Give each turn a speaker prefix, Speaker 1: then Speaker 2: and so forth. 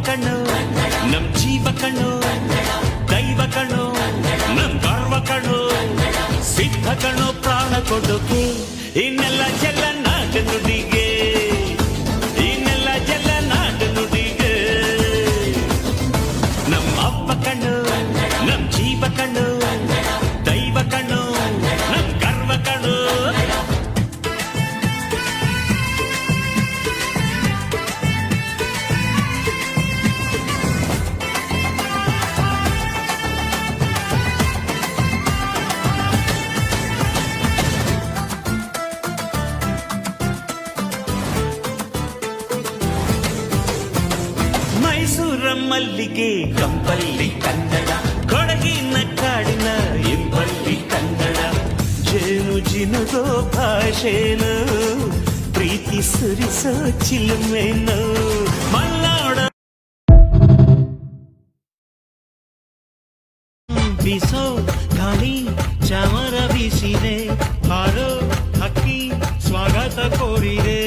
Speaker 1: ಕಣ್ಣು ನಮ್ ಜೀವ ಕಣ್ಣು ದೈವ ಕಣ್ಣು ನಮ್ ಗರ್ವ ಕಣ್ಣು ಸಿದ್ಧ ಕಣ್ಣು ಪ್ರಾಣ ಕೊಡೋಕೆ ಇನ್ನೆಲ್ಲ ಜಲ ನಾಡು ನುಡಿಗೆ ಇನ್ನೆಲ್ಲ ಜಲ ನಾಡು ನುಡಿಗೆ ನಮ್ ಅಪ್ಪ ಕಣ್ಣು ನಮ್ ಜೀವ ಕಣ್ಣು ದೈವ ಕಣ್ಣು ನಮ್ ಗರ್ವ ಕಣ್ಣು ಮೈಸೂರ ಮಲ್ಲಿಗೆ ಕಂಪಲ್ಲಿ ಕನ್ನಡ ಕೊಡಗಿನ ಕಾಡಿನ ಇಂಪಲ್ಲಿ ಕನ್ನಡ ಜೇನು ಜಿನುಗೋ ಭಾಷೆನು ಪ್ರೀತಿ ಸುರಿಸೋ ಚಿಲುಮೆನು ಮಲ್ನಾಡ ಬೀಸೋ ಗಾಳಿ ಚಾಮರ ಬೀಸಿದೆ ಹಾರೋ ಹಕ್ಕಿ ಸ್ವಾಗತ ಕೋರಿದೆ